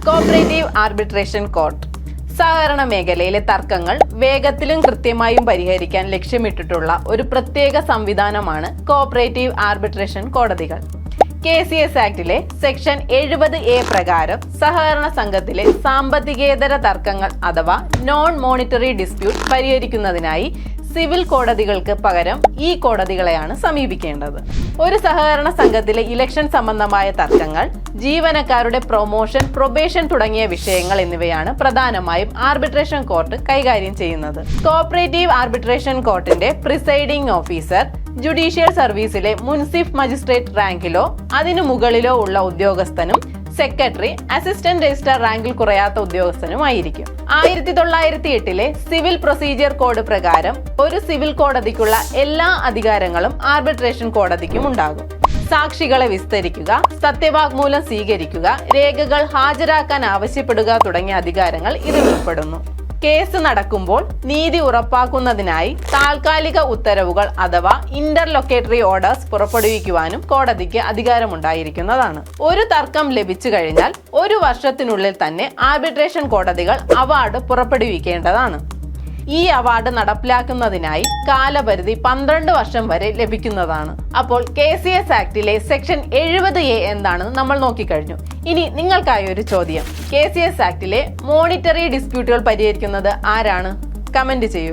Cooperative arbitration court സഹകരണ മേഖലയിലെ തർക്കങ്ങൾ വേഗത്തിലും കൃത്യമായും പരിഹരിക്കാൻ ലക്ഷ്യമിട്ടിട്ടുള്ള ഒരു പ്രത്യേക സംവിധാനമാണ് കോപ്പറേറ്റീവ് ആർബിട്രേഷൻ കോടതികൾ. KCS ആക്ടിലെ സെക്ഷൻ 70A പ്രകാരം സഹകരണ സംഘത്തിലെ സാമ്പത്തികേതര തർക്കങ്ങൾ അഥവാ നോൺ മോണിറ്ററി ഡിസ്പ്യൂട്ട് പരിഹരിക്കുന്നതിനായി സിവിൽ കോടതികൾക്ക് പകരം ഈ കോടതികളെയാണ് സമീപിക്കേണ്ടത്. ഒരു സഹകരണ സംഘത്തിലെ ഇലക്ഷൻ സംബന്ധമായ തർക്കങ്ങൾ, ജീവനക്കാരുടെ പ്രൊമോഷൻ, പ്രൊബേഷൻ തുടങ്ങിയ വിഷയങ്ങൾ എന്നിവയാണ് പ്രധാനമായും ആർബിട്രേഷൻ കോർട്ട് കൈകാര്യം ചെയ്യുന്നത്. കോപ്പറേറ്റീവ് ആർബിട്രേഷൻ കോർട്ടിന്റെ പ്രിസൈഡിംഗ് ഓഫീസർ ജുഡീഷ്യൽ സർവീസിലെ മുൻസിഫ് മജിസ്ട്രേറ്റ് റാങ്കിലോ അതിനു മുകളിലോ ഉള്ള ഉദ്യോഗസ്ഥനും സെക്രട്ടറി, അസിസ്റ്റന്റ് രജിസ്ട്രാർ റാങ്കിൽ കുറയാത്ത ഉദ്യോഗസ്ഥനുമായിരിക്കും. 1908 സിവിൽ പ്രൊസീജിയർ കോഡ് പ്രകാരം ഒരു സിവിൽ കോടതിക്കുള്ള എല്ലാ അധികാരങ്ങളും ആർബിട്രേഷൻ കോടതിക്കും ഉണ്ടാകും. സാക്ഷികളെ വിസ്തരിക്കുക, സത്യവാങ്മൂലം സ്വീകരിക്കുക, രേഖകൾ ഹാജരാക്കാൻ ആവശ്യപ്പെടുക തുടങ്ങിയ അധികാരങ്ങൾ ഇതിൽ ഉൾപ്പെടുന്നു. കേസ് നടക്കുമ്പോൾ നീതി ഉറപ്പാക്കുന്നതിനായി താൽക്കാലിക ഉത്തരവുകൾ അഥവാ ഇന്റർലൊക്കേറ്ററി ഓർഡേഴ്സ് പുറപ്പെടുവിക്കുവാനും കോടതിക്ക് അധികാരമുണ്ടായിരിക്കുന്നതാണ്. ഒരു തർക്കം ലഭിച്ചു കഴിഞ്ഞാൽ 1 വർഷത്തിനുള്ളിൽ തന്നെ ആർബിട്രേഷൻ കോടതികൾ അവാർഡ് പുറപ്പെടുവിക്കേണ്ടതാണ്. ഈ അവാർഡ് നടപ്പിലാക്കുന്നതിനായി കാലപരിധി 12 വർഷം വരെ ലഭിക്കുന്നതാണ്. അപ്പോൾ KCS ആക്ടിലെ സെക്ഷൻ 70A എന്താണെന്ന് നമ്മൾ നോക്കിക്കഴിഞ്ഞു. ഇനി നിങ്ങൾക്കായി ഒരു ചോദ്യം. KCS ആക്ടിലെ മോണിറ്ററി ഡിസ്പ്യൂട്ടുകൾ പരിഹരിക്കുന്നത് ആരാണ്? കമന്റ് ചെയ്യൂ.